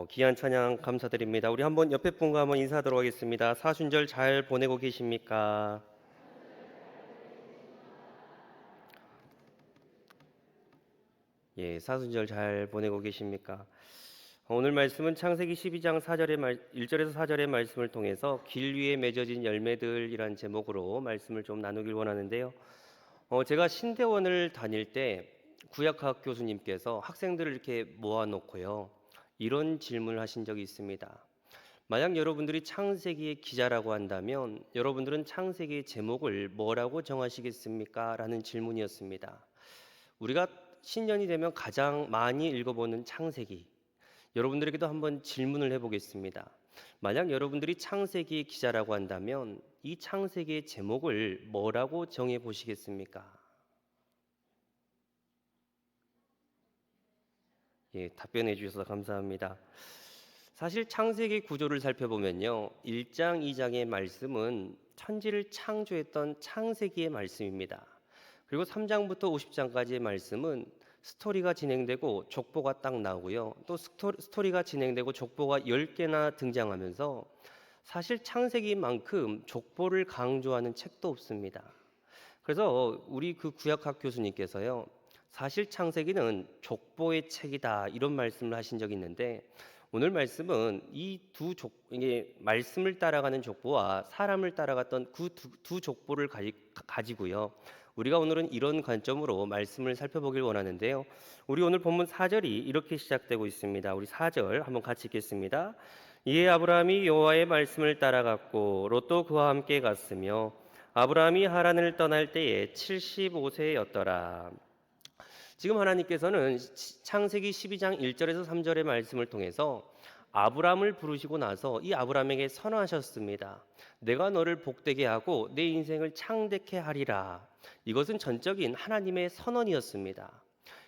귀한 찬양 감사드립니다. 우리 한번 옆에 분과 한번 인사하도록 하겠습니다. 사순절 잘 보내고 계십니까? 예, 사순절 잘 보내고 계십니까? 오늘 말씀은 창세기 12장 1절에서 4절의 말씀을 통해서 길 위에 맺어진 열매들이란 제목으로 말씀을 좀 나누길 원하는데요. 제가 신대원을 다닐 때 구약학 교수님께서 학생들을 이렇게 모아놓고요. 이런 질문을 하신 적이 있습니다. 만약 여러분들이 창세기의 기자라고 한다면 여러분들은 창세기의 제목을 뭐라고 정하시겠습니까? 라는 질문이었습니다. 우리가 신년이 되면 가장 많이 읽어보는 창세기. 여러분들에게도 한번 질문을 해보겠습니다. 만약 여러분들이 창세기의 기자라고 한다면 이 창세기의 제목을 뭐라고 정해 보시겠습니까? 예, 답변해 주셔서 감사합니다. 사실 창세기 구조를 살펴보면요. 1장, 2장의 말씀은 천지를 창조했던 창세기의 말씀입니다. 그리고 3장부터 50장까지의 말씀은 스토리가 진행되고 족보가 딱 나오고요. 또 스토리가 진행되고 족보가 10개나 등장하면서 사실 창세기만큼 족보를 강조하는 책도 없습니다. 그래서 우리 그 구약학 교수님께서요. 사실 창세기는 족보의 책이다 이런 말씀을 하신 적이 있는데 오늘 말씀은 이게 말씀을 따라가는 족보와 사람을 따라갔던 그 두 족보를 가지고요. 우리가 오늘은 이런 관점으로 말씀을 살펴보길 원하는데요. 우리 오늘 본문 4절이 이렇게 시작되고 있습니다. 우리 4절 한번 같이 읽겠습니다. 이에 아브라함이 여호와의 말씀을 따라갔고 롯도 그와 함께 갔으며 아브라함이 하란을 떠날 때에 75세였더라. 지금 하나님께서는 창세기 12장 1절에서 3절의 말씀을 통해서 아브라함을 부르시고 나서 이 아브라함에게 선언하셨습니다. 내가 너를 복되게 하고 내 인생을 창대케 하리라. 이것은 전적인 하나님의 선언이었습니다.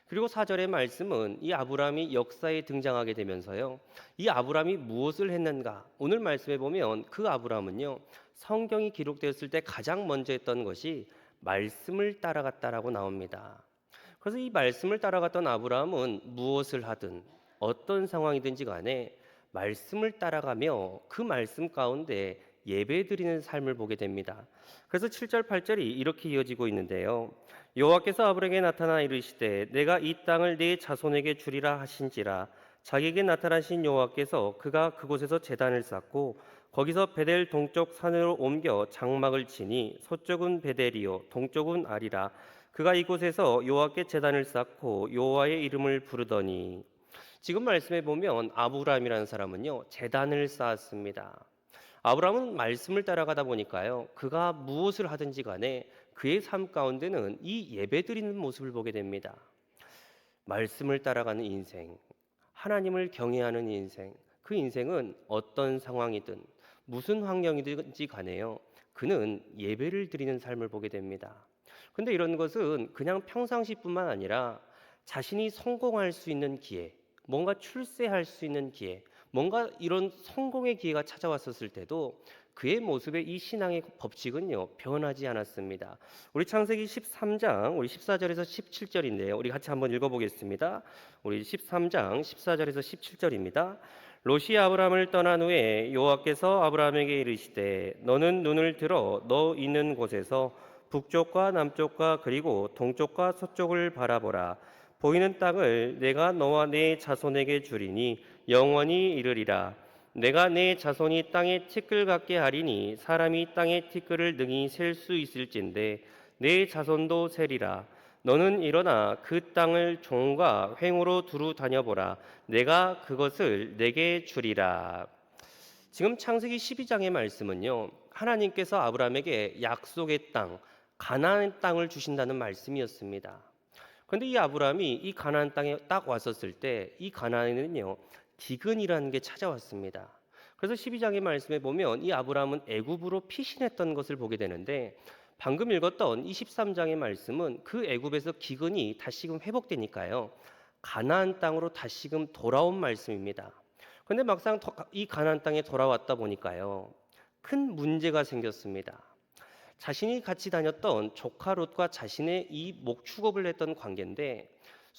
그리고 4절의 말씀은 이 아브라함이 역사에 등장하게 되면서요. 이 아브라함이 무엇을 했는가? 오늘 말씀에 보면 그 아브라함은요. 성경이 기록되었을 때 가장 먼저 했던 것이 말씀을 따라갔다라고 나옵니다. 그래서 이 말씀을 따라갔던 아브라함은 무엇을 하든 어떤 상황이든지 간에 말씀을 따라가며 그 말씀 가운데 예배드리는 삶을 보게 됩니다. 그래서 7절 8절이 이렇게 이어지고 있는데요. 여호와께서 아브라함에게 나타나 이르시되 내가 이 땅을 네 자손에게 주리라 하신지라. 자기에게 나타나신 여호와께서 그가 그곳에서 제단을 쌓고 거기서 베델 동쪽 산으로 옮겨 장막을 치니 서쪽은 베델이요 동쪽은 아리라. 그가 이곳에서 여호와께 제단을 쌓고 여호와의 이름을 부르더니 지금 말씀해 보면 아브라함이라는 사람은요 제단을 쌓았습니다. 아브라함은 말씀을 따라가다 보니까요 그가 무엇을 하든지 간에 그의 삶 가운데는 이 예배드리는 모습을 보게 됩니다. 말씀을 따라가는 인생, 하나님을 경외하는 인생, 그 인생은 어떤 상황이든 무슨 환경이든지 간에요 그는 예배를 드리는 삶을 보게 됩니다. 근데 이런 것은 그냥 평상시뿐만 아니라 자신이 성공할 수 있는 기회, 뭔가 출세할 수 있는 기회, 뭔가 이런 성공의 기회가 찾아왔었을 때도 그의 모습의 이 신앙의 법칙은요 변하지 않았습니다. 우리 창세기 13장 우리 14절에서 17절인데요. 우리 같이 한번 읽어보겠습니다. 우리 13장 14절에서 17절입니다. 롯이 아브라함을 떠난 후에 여호와께서 아브라함에게 이르시되 너는 눈을 들어 너 있는 곳에서 북쪽과 남쪽과 그리고 동쪽과 서쪽을 바라보라. 보이는 땅을 내가 너와 네 자손에게 주리니 영원히 이르리라. 내가 내 자손이 땅의 티끌 같게 하리니 사람이 땅의 티끌을 능히 셀 수 있을진데 내 자손도 세리라. 너는 일어나 그 땅을 종과 횡으로 두루 다녀보라. 내가 그것을 내게 주리라. 지금 창세기 12장의 말씀은요. 하나님께서 아브라함에게 약속의 땅, 가나안 땅을 주신다는 말씀이었습니다. 그런데 이 아브라함이 이 가나안 땅에 딱 왔었을 때 이 가나안에는요. 기근이라는 게 찾아왔습니다. 그래서 12장의 말씀에 보면 이 아브라함은 애굽으로 피신했던 것을 보게 되는데 방금 읽었던 이 13장의 말씀은 그 애굽에서 기근이 다시금 회복되니까요. 가나안 땅으로 다시금 돌아온 말씀입니다. 그런데 막상 이 가나안 땅에 돌아왔다 보니까요. 큰 문제가 생겼습니다. 자신이 같이 다녔던 조카 롯과 자신의 이 목축업을 했던 관계인데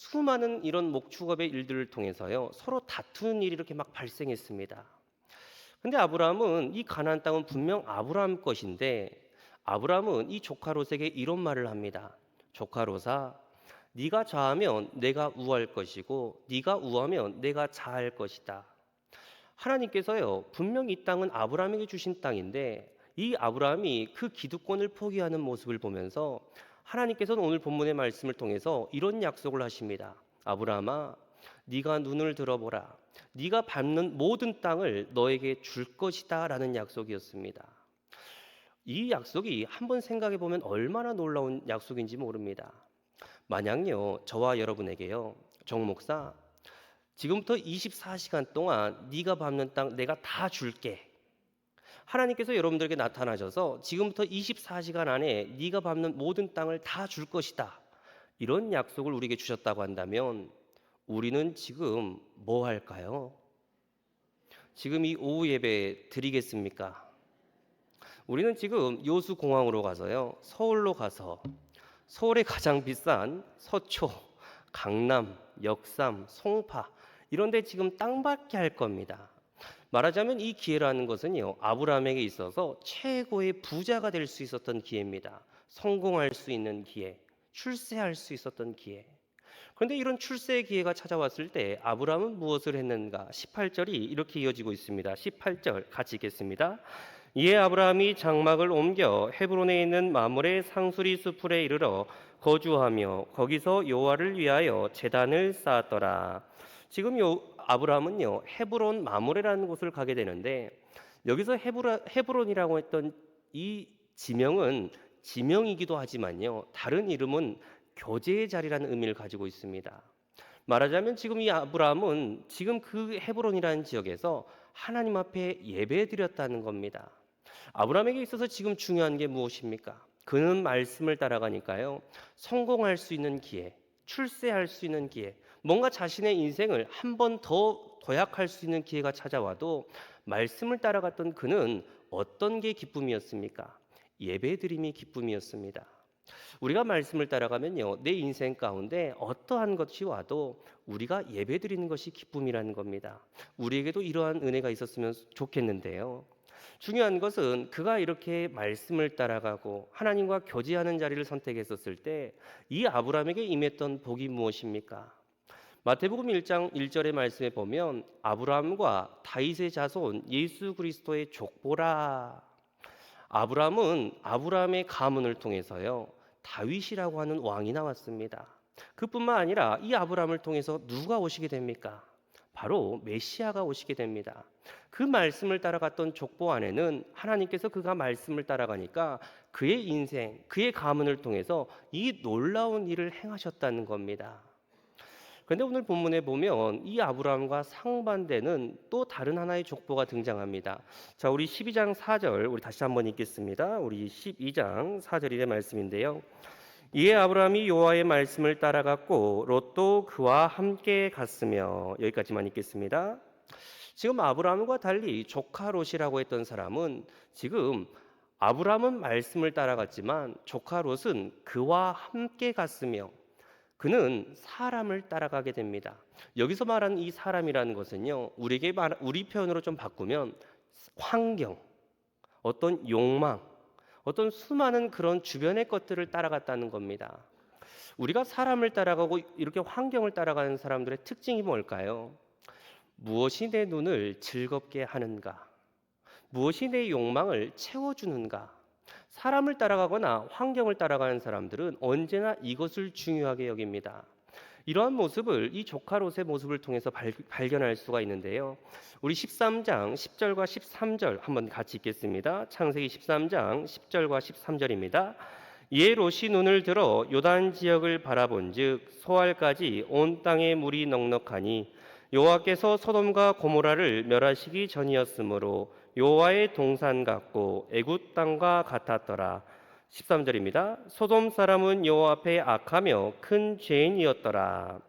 수많은 이런 목축업의 일들을 통해서요, 서로 다투는 일이 이렇게 막 발생했습니다. 근데 아브라함은 이 가나안 땅은 분명 아브라함 것인데 아브라함은 이 조카 롯에게 이런 말을 합니다. 조카 롯아, 네가 좌하면 내가 우할 것이고 네가 우하면 내가 좌할 것이다. 하나님께서요, 분명 이 땅은 아브라함에게 주신 땅인데 이 아브라함이 그 기득권을 포기하는 모습을 보면서 하나님께서는 오늘 본문의 말씀을 통해서 이런 약속을 하십니다. 아브라함아, 네가 눈을 들어보라. 네가 밟는 모든 땅을 너에게 줄 것이다라는 약속이었습니다. 이 약속이 한번 생각해 보면 얼마나 놀라운 약속인지 모릅니다. 만약요, 저와 여러분에게요, 정 목사, 지금부터 24시간 동안 네가 밟는 땅 내가 다 줄게. 하나님께서 여러분들에게 나타나셔서 지금부터 24시간 안에 네가 밟는 모든 땅을 다 줄 것이다. 이런 약속을 우리에게 주셨다고 한다면 우리는 지금 뭐 할까요? 지금 이 오후 예배 드리겠습니까? 우리는 지금 요수공항으로 가서요, 서울로 가서 서울의 가장 비싼 서초, 강남, 역삼, 송파 이런 데 지금 땅 받게 할 겁니다. 말하자면 이 기회라는 것은요, 아브라함에게 있어서 최고의 부자가 될 수 있었던 기회입니다. 성공할 수 있는 기회, 출세할 수 있었던 기회. 그런데 이런 출세의 기회가 찾아왔을 때 아브라함은 무엇을 했는가? 18절이 이렇게 이어지고 있습니다. 18절 같이 읽겠습니다. 이에 아브라함이 장막을 옮겨 헤브론에 있는 마므레 상수리 수풀에 이르러 거주하며 거기서 여호와를 위하여 제단을 쌓았더라. 지금 아브라함은요, 헤브론 마므레라는 곳을 가게 되는데 여기서 헤브론이라고 했던 이 지명은 지명이기도 하지만요, 다른 이름은 교제의 자리라는 의미를 가지고 있습니다. 말하자면 지금 이 아브라함은 지금 그 헤브론이라는 지역에서 하나님 앞에 예배드렸다는 겁니다. 아브라함에게 있어서 지금 중요한 게 무엇입니까? 그는 말씀을 따라가니까요, 성공할 수 있는 기회, 출세할 수 있는 기회, 뭔가 자신의 인생을 한 번 더 도약할 수 있는 기회가 찾아와도 말씀을 따라갔던 그는 어떤 게 기쁨이었습니까? 예배드림이 기쁨이었습니다. 우리가 말씀을 따라가면요, 내 인생 가운데 어떠한 것이 와도 우리가 예배드리는 것이 기쁨이라는 겁니다. 우리에게도 이러한 은혜가 있었으면 좋겠는데요. 중요한 것은 그가 이렇게 말씀을 따라가고 하나님과 교제하는 자리를 선택했었을 때 이 아브라함에게 임했던 복이 무엇입니까? 마태복음 1장 1절의 말씀에 보면 아브라함과 다윗의 자손 예수 그리스도의 족보라. 아브라함은 아브라함의 가문을 통해서요, 다윗이라고 하는 왕이 나왔습니다. 그뿐만 아니라 이 아브라함을 통해서 누가 오시게 됩니까? 바로 메시아가 오시게 됩니다. 그 말씀을 따라갔던 족보 안에는 하나님께서 그가 말씀을 따라가니까 그의 인생, 그의 가문을 통해서 이 놀라운 일을 행하셨다는 겁니다. 그런데 오늘 본문에 보면 이 아브라함과 상반되는 또 다른 하나의 족보가 등장합니다. 자, 우리 12장 4절 우리 다시 한번 읽겠습니다. 우리 12장 4절의 말씀인데요. 이에 아브라함이 여호와의 말씀을 따라갔고 롯도 그와 함께 갔으며, 여기까지만 읽겠습니다. 지금 아브라함과 달리 조카 롯이라고 했던 사람은 지금 아브라함은 말씀을 따라갔지만 조카 롯은 그와 함께 갔으며 그는 사람을 따라가게 됩니다. 여기서 말하는 이 사람이라는 것은요, 우리 표현으로 좀 바꾸면 환경, 어떤 욕망, 어떤 수많은 그런 주변의 것들을 따라갔다는 겁니다. 우리가 사람을 따라가고 이렇게 환경을 따라가는 사람들의 특징이 뭘까요? 무엇이 내 눈을 즐겁게 하는가? 무엇이 내 욕망을 채워주는가? 사람을 따라가거나 환경을 따라가는 사람들은 언제나 이것을 중요하게 여깁니다. 이러한 모습을 이 조카 롯의 모습을 통해서 발견할 수가 있는데요. 우리 13장 10절과 13절 한번 같이 읽겠습니다. 창세기 13장 10절과 13절입니다. 이에 롯이 눈을 들어 요단 지역을 바라본즉 소알까지 온 땅에 물이 넉넉하니 여호와께서 소돔과 고모라를 멸하시기 전이었으므로 여호와의 동산 같고 애굽 땅과 같았더라. 13절입니다. 소돔 사람은 여호와 앞에 악하며 큰 죄인이었더라.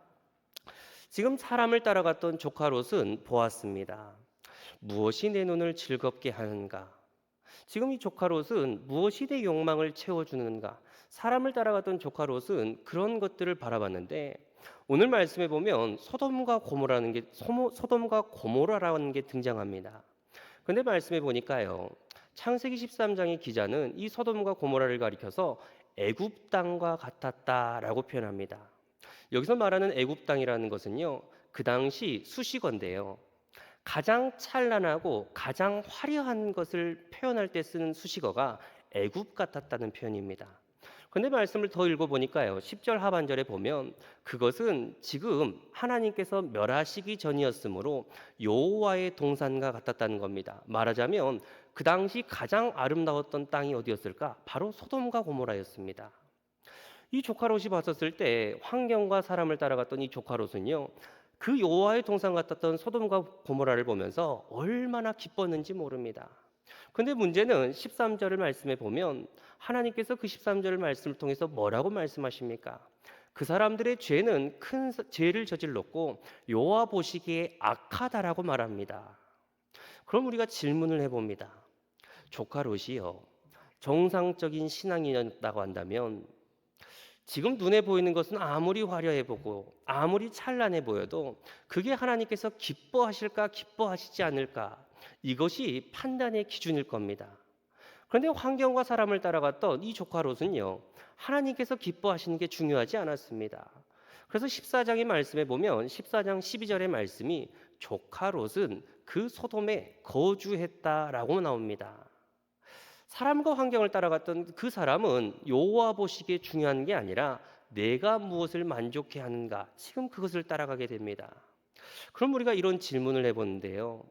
지금 사람을 따라갔던 조카 롯은 보았습니다. 무엇이 내 눈을 즐겁게 하는가? 지금 이 조카 롯은 무엇이 내 욕망을 채워주는가? 사람을 따라갔던 조카 롯은 그런 것들을 바라봤는데 오늘 말씀에 보면 소돔과 고모라라는 게 등장합니다. 근데 말씀해 보니까요. 창세기 13장의 기자는 이 소돔과 고모라를 가리켜서 애굽 땅과 같았다라고 표현합니다. 여기서 말하는 애굽 땅이라는 것은요. 그 당시 수식어인데요. 가장 찬란하고 가장 화려한 것을 표현할 때 쓰는 수식어가 애굽 같았다는 표현입니다. 근데 말씀을 더 읽어보니까요. 10절 하반절에 보면 그것은 지금 하나님께서 멸하시기 전이었으므로 여호와의 동산과 같았다는 겁니다. 말하자면 그 당시 가장 아름다웠던 땅이 어디였을까? 바로 소돔과 고모라였습니다. 이 조카롯이 봤었을 때 환경과 사람을 따라갔던 이 조카롯은요. 그 여호와의 동산 같았던 소돔과 고모라를 보면서 얼마나 기뻤는지 모릅니다. 근데 문제는 13절을 말씀해 보면 하나님께서 그 13절 말씀을 통해서 뭐라고 말씀하십니까? 그 사람들의 죄는 큰 죄를 저질렀고 여호와 보시기에 악하다라고 말합니다. 그럼 우리가 질문을 해봅니다. 조카롯이요. 정상적인 신앙인이었다고 한다면 지금 눈에 보이는 것은 아무리 화려해 보고 아무리 찬란해 보여도 그게 하나님께서 기뻐하실까 기뻐하시지 않을까 이것이 판단의 기준일 겁니다. 그런데 환경과 사람을 따라갔던 이 조카 롯은요. 하나님께서 기뻐하시는 게 중요하지 않았습니다. 그래서 14장의 말씀에 보면 14장 12절의 말씀이 조카 롯은 그 소돔에 거주했다라고 나옵니다. 사람과 환경을 따라갔던 그 사람은 여호와 보시기에 중요한 게 아니라 내가 무엇을 만족해 하는가 지금 그것을 따라가게 됩니다. 그럼 우리가 이런 질문을 해보는데요.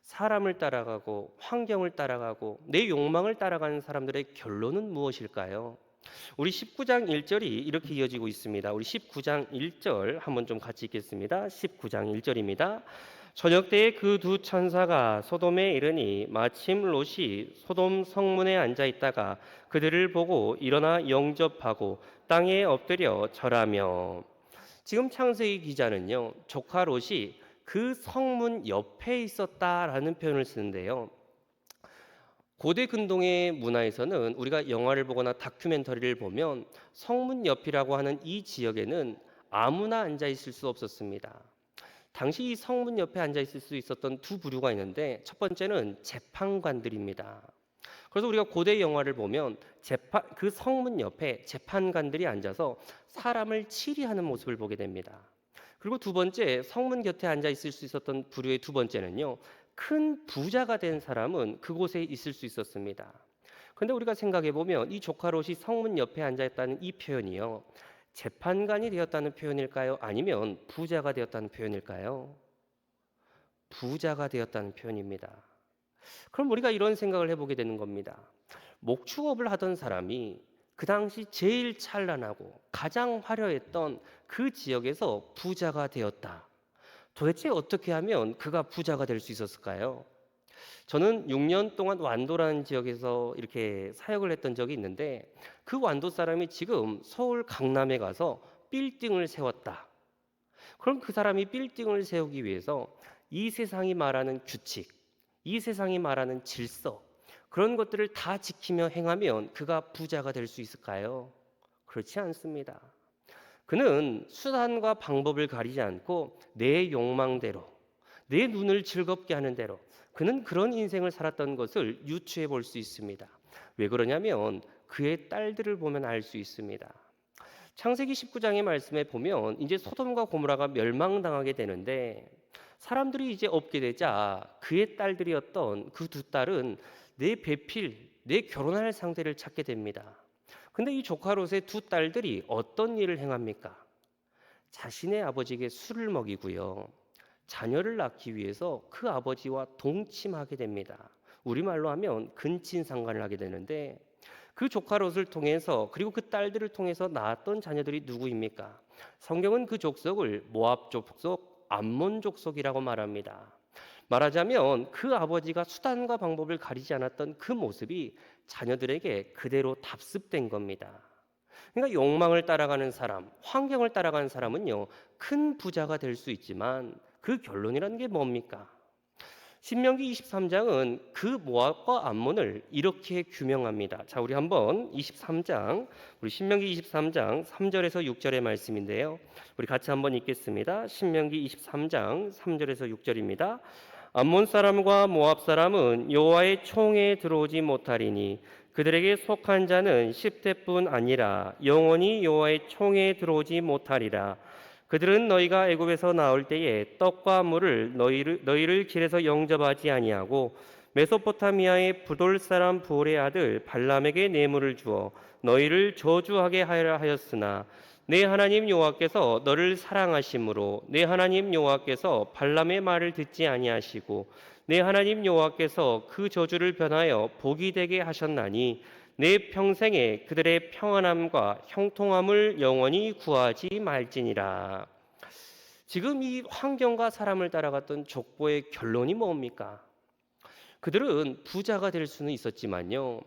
사람을 따라가고 환경을 따라가고 내 욕망을 따라가는 사람들의 결론은 무엇일까요? 우리 19장 1절이 이렇게 이어지고 있습니다. 우리 19장 1절 한번 좀 같이 읽겠습니다. 19장 1절입니다. 저녁 때에 그 두 천사가 소돔에 이르니 마침 롯이 소돔 성문에 앉아 있다가 그들을 보고 일어나 영접하고 땅에 엎드려 절하며. 지금 창세기 기자는요. 조카 롯이 그 성문 옆에 있었다라는 표현을 쓰는데요. 고대 근동의 문화에서는 우리가 영화를 보거나 다큐멘터리를 보면 성문 옆이라고 하는 이 지역에는 아무나 앉아 있을 수 없었습니다. 당시 이 성문 옆에 앉아 있을 수 있었던 두 부류가 있는데 첫 번째는 재판관들입니다. 그래서 우리가 고대 영화를 보면 그 성문 옆에 재판관들이 앉아서 사람을 치리하는 모습을 보게 됩니다. 그리고 두 번째 성문 곁에 앉아 있을 수 있었던 부류의 두 번째는요. 큰 부자가 된 사람은 그곳에 있을 수 있었습니다. 그런데 우리가 생각해 보면 이 조카롯이 성문 옆에 앉아 있다는 이 표현이요. 재판관이 되었다는 표현일까요? 아니면 부자가 되었다는 표현일까요? 부자가 되었다는 표현입니다. 그럼 우리가 이런 생각을 해보게 되는 겁니다. 목축업을 하던 사람이 그 당시 제일 찬란하고 가장 화려했던 그 지역에서 부자가 되었다. 도대체 어떻게 하면 그가 부자가 될 수 있었을까요? 저는 6년 동안 완도라는 지역에서 이렇게 사역을 했던 적이 있는데 그 완도 사람이 지금 서울 강남에 가서 빌딩을 세웠다. 그럼 그 사람이 빌딩을 세우기 위해서 이 세상이 말하는 규칙, 이 세상이 말하는 질서, 그런 것들을 다 지키며 행하면 그가 부자가 될 수 있을까요? 그렇지 않습니다. 그는 수단과 방법을 가리지 않고 내 욕망대로, 내 눈을 즐겁게 하는 대로 그는 그런 인생을 살았던 것을 유추해 볼 수 있습니다. 왜 그러냐면 그의 딸들을 보면 알 수 있습니다. 창세기 19장의 말씀에 보면 이제 소돔과 고모라가 멸망당하게 되는데 사람들이 이제 없게 되자 그의 딸들이었던 그 두 딸은 내 배필, 내 결혼할 상대를 찾게 됩니다. 근데 이 조카 롯의 두 딸들이 어떤 일을 행합니까? 자신의 아버지에게 술을 먹이고요. 자녀를 낳기 위해서 그 아버지와 동침하게 됩니다. 우리말로 하면 근친상간을 하게 되는데 그 조카 롯을 통해서 그리고 그 딸들을 통해서 낳았던 자녀들이 누구입니까? 성경은 그 족속을 모압 족속, 암몬 족속이라고 말합니다. 말하자면 그 아버지가 수단과 방법을 가리지 않았던 그 모습이 자녀들에게 그대로 답습된 겁니다. 그러니까 욕망을 따라가는 사람, 환경을 따라가는 사람은요, 큰 부자가 될 수 있지만 그 결론이라는 게 뭡니까? 신명기 23장은 그 모압과 암몬을 이렇게 규명합니다. 자, 우리 한번 23장, 우리 신명기 23장 3절에서 6절의 말씀인데요. 우리 같이 한번 읽겠습니다. 신명기 23장 3절에서 6절입니다. 암몬 사람과 모압 사람은 여호와의 총에 들어오지 못하리니 그들에게 속한 자는 10대뿐 아니라 영원히 여호와의 총에 들어오지 못하리라. 그들은 너희가 애굽에서 나올 때에 떡과 물을 너희를 길에서 영접하지 아니하고 메소포타미아의 부돌 사람 부올의 아들 발람에게 뇌물을 주어 너희를 저주하게 하려 하였으나 내 하나님 여호와께서 너를 사랑하심으로 내 하나님 여호와께서 발람의 말을 듣지 아니하시고 내 하나님 여호와께서 그 저주를 변하여 복이 되게 하셨나니 내 평생에 그들의 평안함과 형통함을 영원히 구하지 말지니라. 지금 이 환경과 사람을 따라갔던 족보의 결론이 뭡니까? 그들은 부자가 될 수는 있었지만요,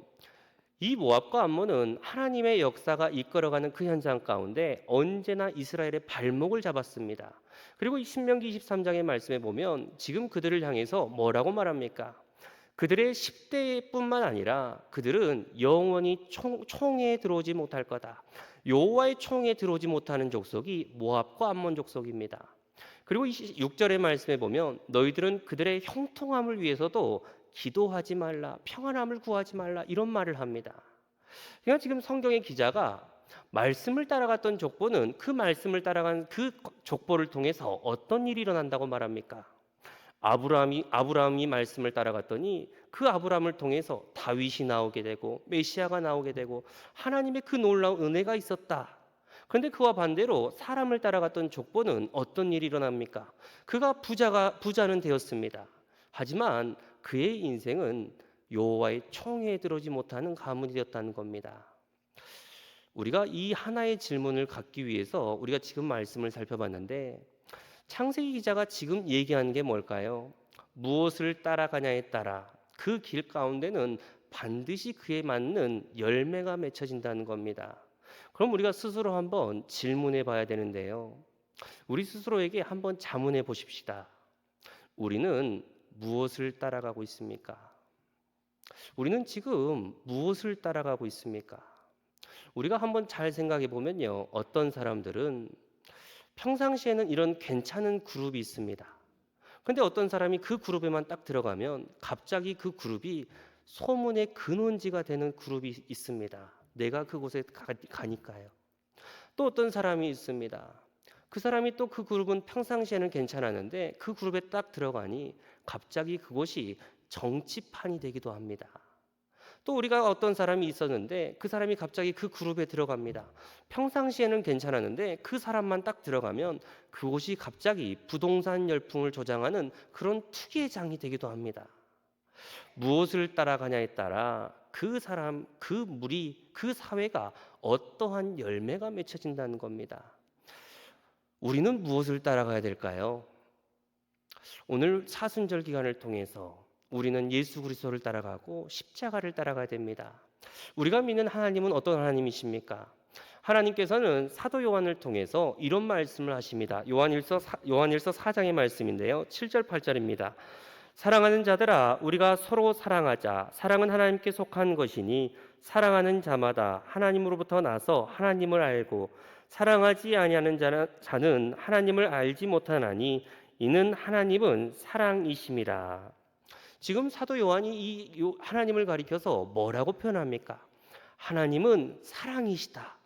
이 모압과 암몬은 하나님의 역사가 이끌어가는 그 현장 가운데 언제나 이스라엘의 발목을 잡았습니다. 그리고 이 신명기 23장의 말씀에 보면 지금 그들을 향해서 뭐라고 말합니까? 그들의 10대뿐만 아니라 그들은 영원히 총에 들어오지 못할 거다. 여호와의 총에 들어오지 못하는 족속이 모압과 암몬 족속입니다. 그리고 6절의 말씀에 보면 너희들은 그들의 형통함을 위해서도 기도하지 말라, 평안함을 구하지 말라 이런 말을 합니다. 그러니까 지금 성경의 기자가 말씀을 따라갔던 족보는 그 말씀을 따라간 그 족보를 통해서 어떤 일이 일어난다고 말합니까? 아브라함이 말씀을 따라갔더니 그 아브라함을 통해서 다윗이 나오게 되고 메시아가 나오게 되고 하나님의 그 놀라운 은혜가 있었다. 그런데 그와 반대로 사람을 따라갔던 족보는 어떤 일이 일어납니까? 그가 부자는 되었습니다. 하지만 그의 인생은 여호와의 총에 들어오지 못하는 가문이 되었다는 겁니다. 우리가 이 하나의 질문을 갖기 위해서 우리가 지금 말씀을 살펴봤는데 창세기 기자가 지금 얘기하는 게 뭘까요? 무엇을 따라가냐에 따라 그 길 가운데는 반드시 그에 맞는 열매가 맺혀진다는 겁니다. 그럼 우리가 스스로 한번 질문해 봐야 되는데요. 우리 스스로에게 한번 자문해 보십시다. 우리는 무엇을 따라가고 있습니까? 우리는 지금 무엇을 따라가고 있습니까? 우리가 한번 잘 생각해 보면요. 어떤 사람들은 평상시에는 이런 괜찮은 그룹이 있습니다. 근데 어떤 사람이 그 그룹에만 딱 들어가면 갑자기 그 그룹이 소문의 근원지가 되는 그룹이 있습니다. 내가 그곳에 가니까요. 또 어떤 사람이 있습니다. 그 사람이 또 그 그룹은 평상시에는 괜찮았는데 그 그룹에 딱 들어가니 갑자기 그곳이 정치판이 되기도 합니다. 또 우리가 어떤 사람이 있었는데 그 사람이 갑자기 그 그룹에 들어갑니다. 평상시에는 괜찮았는데 그 사람만 딱 들어가면 그곳이 갑자기 부동산 열풍을 조장하는 그런 투기의 장이 되기도 합니다. 무엇을 따라가냐에 따라 그 사람, 그 무리, 그 사회가 어떠한 열매가 맺혀진다는 겁니다. 우리는 무엇을 따라가야 될까요? 오늘 사순절 기간을 통해서 우리는 예수 그리스도를 따라가고 십자가를 따라가야 됩니다. 우리가 믿는 하나님은 어떤 하나님이십니까? 하나님께서는 사도 요한을 통해서 이런 말씀을 하십니다. 요한일서 4장의 말씀인데요. 7절 8절입니다. 사랑하는 자들아 우리가 서로 사랑하자. 사랑은 하나님께 속한 것이니 사랑하는 자마다 하나님으로부터 나서 하나님을 알고 사랑하지 아니하는 자는 하나님을 알지 못하나니 이는 하나님은 사랑이심이라. 지금 사도 요한이 이 하나님을 가리켜서 뭐라고 표현합니까? 하나님은 사랑이시다.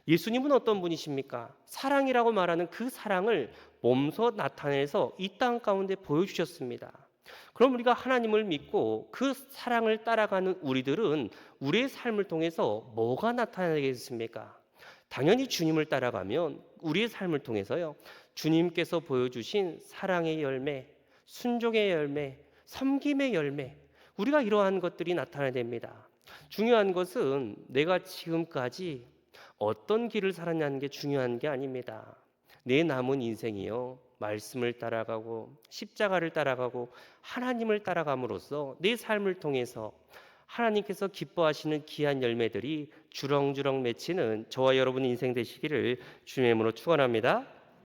예수님은 어떤 분이십니까? 사랑이라고 말하는 그 사랑을 몸소 나타내서 이 땅 가운데 보여주셨습니다. 그럼 우리가 하나님을 믿고 그 사랑을 따라가는 우리들은 우리의 삶을 통해서 뭐가 나타나겠습니까? 당연히 주님을 따라가면 우리의 삶을 통해서요, 주님께서 보여주신 사랑의 열매, 순종의 열매, 섬김의 열매, 우리가 이러한 것들이 나타나야 됩니다. 중요한 것은 내가 지금까지 어떤 길을 살았냐는 게 중요한 게 아닙니다. 내 남은 인생이요, 말씀을 따라가고 십자가를 따라가고 하나님을 따라감으로써 내 삶을 통해서 하나님께서 기뻐하시는 귀한 열매들이 주렁주렁 맺히는 저와 여러분 인생 되시기를 주님의 이름으로 축원합니다.